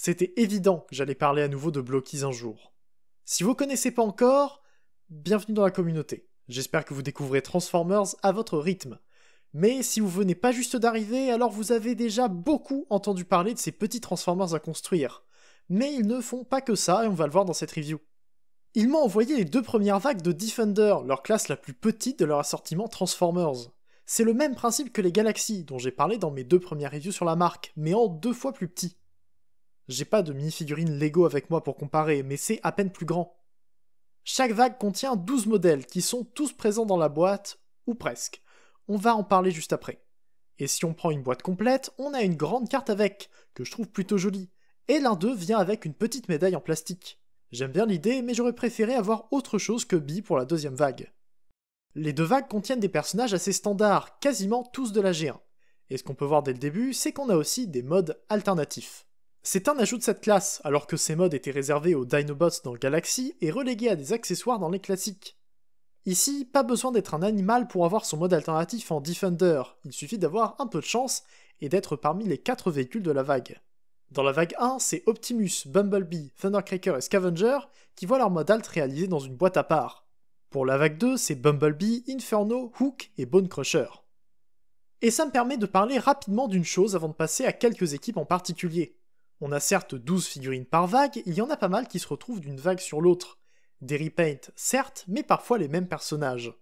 C'était évident que j'allais parler à nouveau de Blockies un jour. Si vous connaissez pas encore, bienvenue dans la communauté. J'espère que vous découvrez Transformers à votre rythme. Mais si vous venez pas juste d'arriver, alors vous avez déjà beaucoup entendu parler de ces petits Transformers à construire. Mais ils ne font pas que ça et on va le voir dans cette review. Ils m'ont envoyé les 2 premières vagues de Defender, leur classe la plus petite de leur assortiment Transformers. C'est le même principe que les Galaxies, dont j'ai parlé dans mes 2 premières reviews sur la marque, mais en 2 fois plus petit. J'ai pas de mini-figurines Lego avec moi pour comparer, mais c'est à peine plus grand. Chaque vague contient 12 modèles qui sont tous présents dans la boîte, ou presque. On va en parler juste après. Et si on prend une boîte complète, on a une grande carte avec, que je trouve plutôt jolie, et l'un d'eux vient avec une petite médaille en plastique. J'aime bien l'idée, mais j'aurais préféré avoir autre chose que Bee pour la 2e vague. Les 2 vagues contiennent des personnages assez standards, quasiment tous de la G1. Et ce qu'on peut voir dès le début, c'est qu'on a aussi des modes alternatifs. C'est un ajout de cette classe, alors que ces modes étaient réservés aux Dinobots dans Galaxy et relégués à des accessoires dans les classiques. Ici, pas besoin d'être un animal pour avoir son mode alternatif en Defender, il suffit d'avoir un peu de chance et d'être parmi les 4 véhicules de la vague. Dans la vague 1, c'est Optimus, Bumblebee, Thundercracker et Scavenger qui voient leur mode alt réalisé dans une boîte à part. Pour la vague 2, c'est Bumblebee, Inferno, Hook et Bone Crusher. Et ça me permet de parler rapidement d'une chose avant de passer à quelques équipes en particulier. On a certes 12 figurines par vague, il y en a pas mal qui se retrouvent d'une vague sur l'autre. Des repaints, certes, mais parfois les mêmes personnages.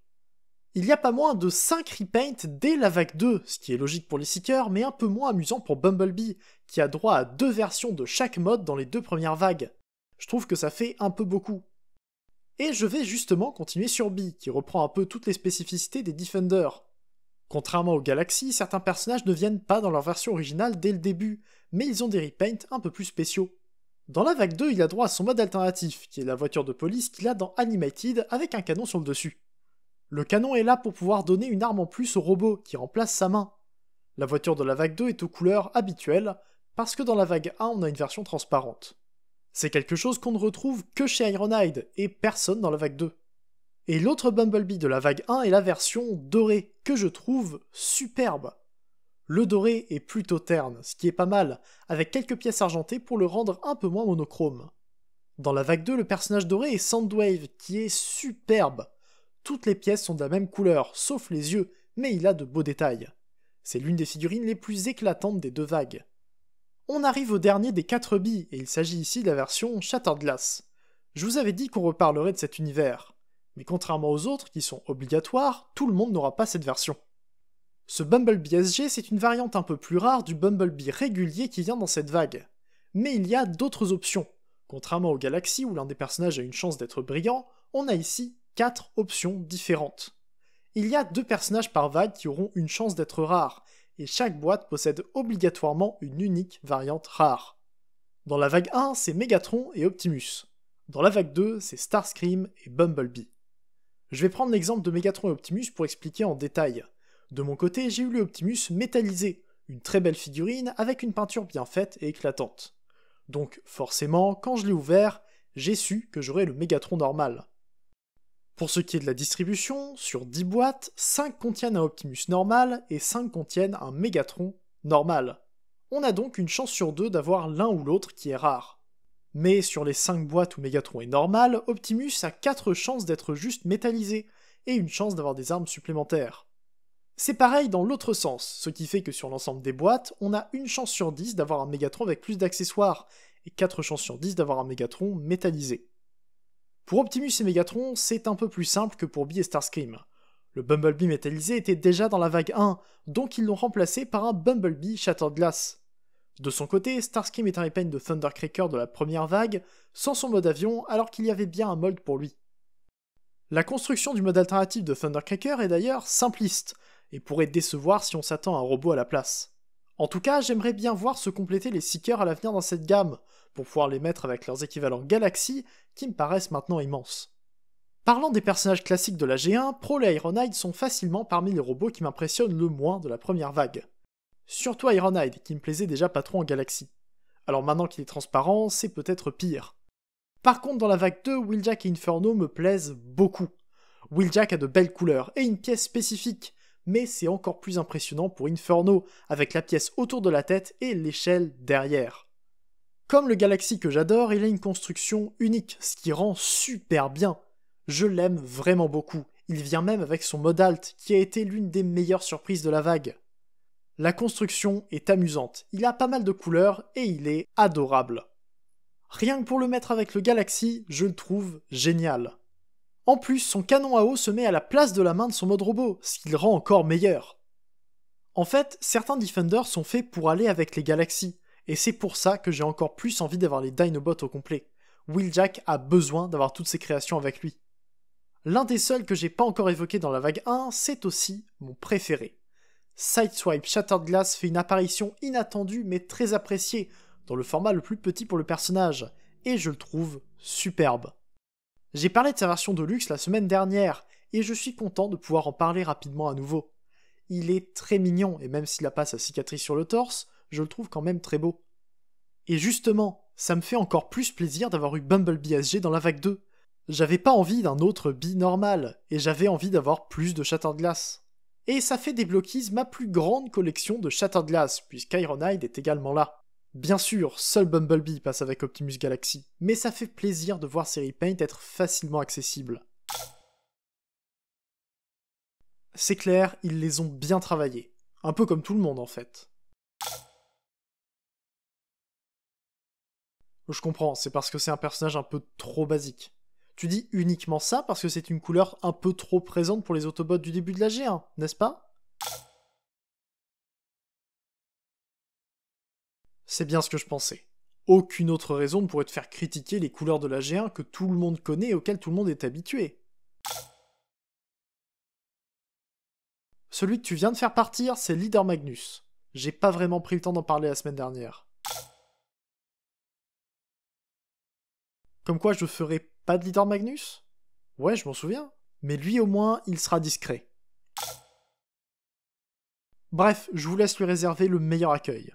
Il y a pas moins de 5 repaints dès la vague 2, ce qui est logique pour les Seekers, mais un peu moins amusant pour Bumblebee, qui a droit à 2 versions de chaque mode dans les 2 premières vagues. Je trouve que ça fait un peu beaucoup. Et je vais justement continuer sur Bee, qui reprend un peu toutes les spécificités des Defenders. Contrairement aux Galaxies, certains personnages ne viennent pas dans leur version originale dès le début, mais ils ont des repaints un peu plus spéciaux. Dans la vague 2, il a droit à son mode alternatif, qui est la voiture de police qu'il a dans Animated avec un canon sur le dessus. Le canon est là pour pouvoir donner une arme en plus au robot, qui remplace sa main. La voiture de la vague 2 est aux couleurs habituelles, parce que dans la vague 1, on a une version transparente. C'est quelque chose qu'on ne retrouve que chez Ironhide, et personne dans la vague 2. Et l'autre Bumblebee de la vague 1 est la version dorée, que je trouve superbe. Le doré est plutôt terne, ce qui est pas mal, avec quelques pièces argentées pour le rendre un peu moins monochrome. Dans la vague 2, le personnage doré est Soundwave, qui est superbe. Toutes les pièces sont de la même couleur, sauf les yeux, mais il a de beaux détails. C'est l'une des figurines les plus éclatantes des 2 vagues. On arrive au dernier des 4 billes, et il s'agit ici de la version Shattered Glass. Je vous avais dit qu'on reparlerait de cet univers. Mais contrairement aux autres, qui sont obligatoires, tout le monde n'aura pas cette version. Ce Bumblebee SG, c'est une variante un peu plus rare du Bumblebee régulier qui vient dans cette vague. Mais il y a d'autres options. Contrairement aux Galaxies où l'un des personnages a une chance d'être brillant, on a ici 4 options différentes. Il y a 2 personnages par vague qui auront une chance d'être rares, et chaque boîte possède obligatoirement une unique variante rare. Dans la vague 1, c'est Megatron et Optimus. Dans la vague 2, c'est Starscream et Bumblebee. Je vais prendre l'exemple de Megatron et Optimus pour expliquer en détail. De mon côté, j'ai eu le Optimus métallisé, une très belle figurine avec une peinture bien faite et éclatante. Donc forcément, quand je l'ai ouvert, j'ai su que j'aurais le Megatron normal. Pour ce qui est de la distribution, sur 10 boîtes, 5 contiennent un Optimus normal et 5 contiennent un Megatron normal. On a donc une chance sur 2 d'avoir l'un ou l'autre qui est rare. Mais sur les 5 boîtes où Megatron est normal, Optimus a 4 chances d'être juste métallisé, et une chance d'avoir des armes supplémentaires. C'est pareil dans l'autre sens, ce qui fait que sur l'ensemble des boîtes, on a une chance sur 10 d'avoir un Megatron avec plus d'accessoires, et 4 chances sur 10 d'avoir un Megatron métallisé. Pour Optimus et Megatron, c'est un peu plus simple que pour Bee et Starscream. Le Bumblebee métallisé était déjà dans la vague 1, donc ils l'ont remplacé par un Bumblebee Shattered Glass. De son côté, Starscream est un repaint de Thundercracker de la première vague, sans son mode avion, alors qu'il y avait bien un mold pour lui. La construction du mode alternatif de Thundercracker est d'ailleurs simpliste, et pourrait décevoir si on s'attend à un robot à la place. En tout cas, j'aimerais bien voir se compléter les Seekers à l'avenir dans cette gamme, pour pouvoir les mettre avec leurs équivalents Galaxy, qui me paraissent maintenant immenses. Parlant des personnages classiques de la G1, Prowl et Ironhide sont facilement parmi les robots qui m'impressionnent le moins de la première vague. Surtout Ironhide, qui me plaisait déjà pas trop en Galaxy. Alors maintenant qu'il est transparent, c'est peut-être pire. Par contre, dans la vague 2, Wheeljack et Inferno me plaisent beaucoup. Wheeljack a de belles couleurs et une pièce spécifique, mais c'est encore plus impressionnant pour Inferno, avec la pièce autour de la tête et l'échelle derrière. Comme le Galaxy que j'adore, il a une construction unique, ce qui rend super bien. Je l'aime vraiment beaucoup. Il vient même avec son mode alt, qui a été l'une des meilleures surprises de la vague. La construction est amusante, il a pas mal de couleurs et il est adorable. Rien que pour le mettre avec le Galaxy, je le trouve génial. En plus, son canon à eau se met à la place de la main de son mode robot, ce qui le rend encore meilleur. En fait, certains Defenders sont faits pour aller avec les Galaxies, et c'est pour ça que j'ai encore plus envie d'avoir les Dinobots au complet. Wheeljack a besoin d'avoir toutes ses créations avec lui. L'un des seuls que j'ai pas encore évoqué dans la vague 1, c'est aussi mon préféré. Sideswipe Shattered Glass fait une apparition inattendue mais très appréciée, dans le format le plus petit pour le personnage, et je le trouve superbe. J'ai parlé de sa version de luxe la semaine dernière, et je suis content de pouvoir en parler rapidement à nouveau. Il est très mignon, et même s'il a pas sa cicatrice sur le torse, je le trouve quand même très beau. Et justement, ça me fait encore plus plaisir d'avoir eu Bumblebee SG dans la vague 2. J'avais pas envie d'un autre Bee normal, et j'avais envie d'avoir plus de Shattered Glass. Et ça fait des Blockies ma plus grande collection de Shattered Glass, puisqu'Ironhide est également là. Bien sûr, seul Bumblebee passe avec Optimus Galaxy, mais ça fait plaisir de voir ces repaints être facilement accessibles. C'est clair, ils les ont bien travaillés. Un peu comme tout le monde en fait. Je comprends, c'est parce que c'est un personnage un peu trop basique. Tu dis uniquement ça parce que c'est une couleur un peu trop présente pour les Autobots du début de la G1, n'est-ce pas? C'est bien ce que je pensais. Aucune autre raison ne pourrait te faire critiquer les couleurs de la G1 que tout le monde connaît et auxquelles tout le monde est habitué. Celui que tu viens de faire partir, c'est Leader Magnus. J'ai pas vraiment pris le temps d'en parler la semaine dernière. Comme quoi je ferai pas de Leader Magnus? Ouais, je m'en souviens. Mais lui au moins, il sera discret. Bref, je vous laisse lui réserver le meilleur accueil.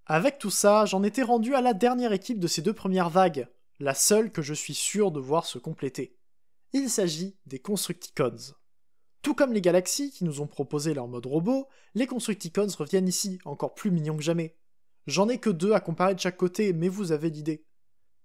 Avec tout ça, j'en étais rendu à la dernière équipe de ces deux premières vagues, la seule que je suis sûr de voir se compléter. Il s'agit des Constructicons. Tout comme les Galaxies qui nous ont proposé leur mode robot, les Constructicons reviennent ici, encore plus mignons que jamais. J'en ai que deux à comparer de chaque côté, mais vous avez l'idée.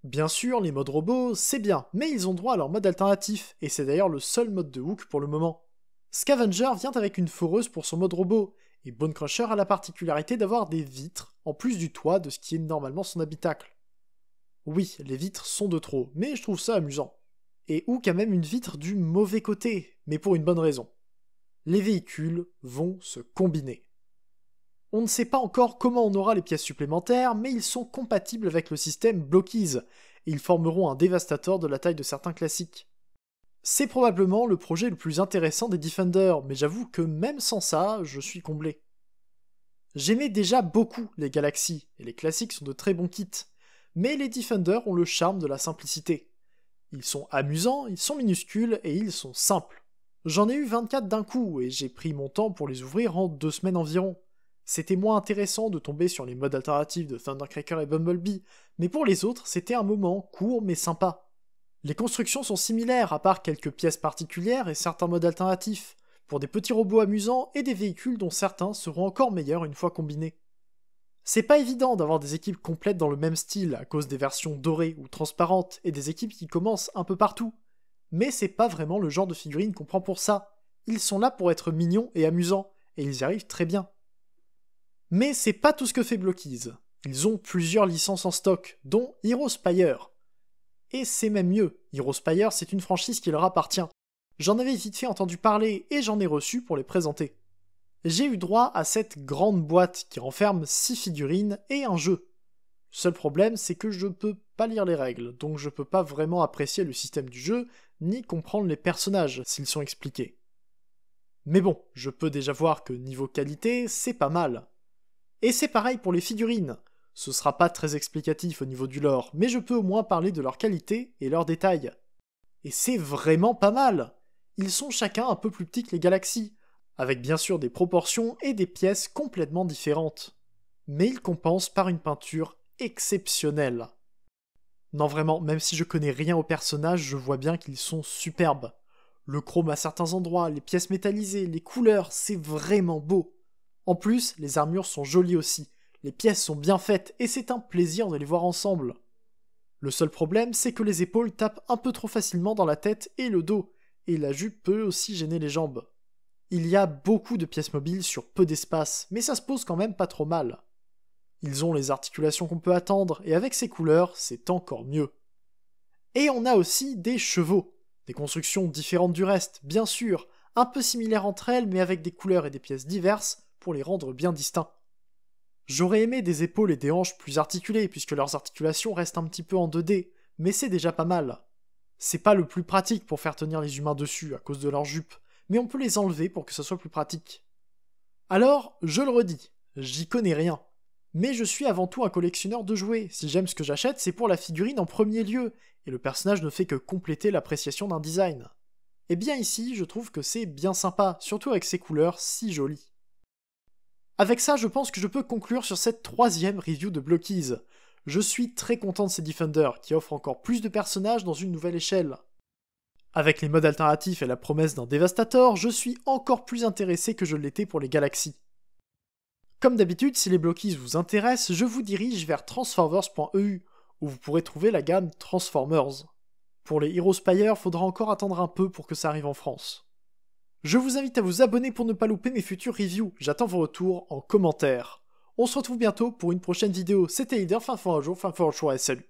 Bien sûr, les modes robots, c'est bien, mais ils ont droit à leur mode alternatif, et c'est d'ailleurs le seul mode de Hook pour le moment. Scavenger vient avec une foreuse pour son mode robot, et Bone Crusher a la particularité d'avoir des vitres, en plus du toit de ce qui est normalement son habitacle. Oui, les vitres sont de trop, mais je trouve ça amusant. Et Hook a même une vitre du mauvais côté, mais pour une bonne raison. Les véhicules vont se combiner. On ne sait pas encore comment on aura les pièces supplémentaires, mais ils sont compatibles avec le système Blockies, et ils formeront un Devastator de la taille de certains classiques. C'est probablement le projet le plus intéressant des Defenders, mais j'avoue que même sans ça, je suis comblé. J'aimais déjà beaucoup les Galaxies, et les classiques sont de très bons kits, mais les Defenders ont le charme de la simplicité. Ils sont amusants, ils sont minuscules, et ils sont simples. J'en ai eu 24 d'un coup, et j'ai pris mon temps pour les ouvrir en 2 semaines environ. C'était moins intéressant de tomber sur les modes alternatifs de Thundercracker et Bumblebee, mais pour les autres, c'était un moment court mais sympa. Les constructions sont similaires, à part quelques pièces particulières et certains modes alternatifs, pour des petits robots amusants et des véhicules dont certains seront encore meilleurs une fois combinés. C'est pas évident d'avoir des équipes complètes dans le même style à cause des versions dorées ou transparentes et des équipes qui commencent un peu partout, mais c'est pas vraiment le genre de figurines qu'on prend pour ça. Ils sont là pour être mignons et amusants, et ils y arrivent très bien. Mais c'est pas tout ce que fait Blockies. Ils ont plusieurs licences en stock, dont Hero Spire. Et c'est même mieux, Hero Spire c'est une franchise qui leur appartient. J'en avais vite fait entendu parler et j'en ai reçu pour les présenter. J'ai eu droit à cette grande boîte qui renferme 6 figurines et un jeu. Le seul problème c'est que je peux pas lire les règles, donc je peux pas vraiment apprécier le système du jeu, ni comprendre les personnages s'ils sont expliqués. Mais bon, je peux déjà voir que niveau qualité, c'est pas mal. Et c'est pareil pour les figurines. Ce sera pas très explicatif au niveau du lore, mais je peux au moins parler de leur qualité et leurs détails. Et c'est vraiment pas mal. Ils sont chacun un peu plus petits que les Galaxies, avec bien sûr des proportions et des pièces complètement différentes. Mais ils compensent par une peinture exceptionnelle. Non vraiment, même si je connais rien aux personnages, je vois bien qu'ils sont superbes. Le chrome à certains endroits, les pièces métallisées, les couleurs, c'est vraiment beau. En plus, les armures sont jolies aussi, les pièces sont bien faites et c'est un plaisir de les voir ensemble. Le seul problème, c'est que les épaules tapent un peu trop facilement dans la tête et le dos, et la jupe peut aussi gêner les jambes. Il y a beaucoup de pièces mobiles sur peu d'espace, mais ça se pose quand même pas trop mal. Ils ont les articulations qu'on peut attendre, et avec ces couleurs, c'est encore mieux. Et on a aussi des chevaux. Des constructions différentes du reste, bien sûr, un peu similaires entre elles, mais avec des couleurs et des pièces diverses pour les rendre bien distincts. J'aurais aimé des épaules et des hanches plus articulées, puisque leurs articulations restent un petit peu en 2D, mais c'est déjà pas mal. C'est pas le plus pratique pour faire tenir les humains dessus à cause de leur jupe, mais on peut les enlever pour que ça soit plus pratique. Alors, je le redis, j'y connais rien. Mais je suis avant tout un collectionneur de jouets, si j'aime ce que j'achète, c'est pour la figurine en premier lieu, et le personnage ne fait que compléter l'appréciation d'un design. Et bien ici, je trouve que c'est bien sympa, surtout avec ces couleurs si jolies. Avec ça, je pense que je peux conclure sur cette 3e review de Blockies. Je suis très content de ces Defenders, qui offrent encore plus de personnages dans une nouvelle échelle. Avec les modes alternatifs et la promesse d'un Devastator, je suis encore plus intéressé que je l'étais pour les Galaxies. Comme d'habitude, si les Blockies vous intéressent, je vous dirige vers transformers.eu, où vous pourrez trouver la gamme Transformers. Pour les Hero Spire, faudra encore attendre un peu pour que ça arrive en France. Je vous invite à vous abonner pour ne pas louper mes futures reviews, j'attends vos retours en commentaire. On se retrouve bientôt pour une prochaine vidéo, c'était Leader, fin fort un jour, fin fort le choix et salut.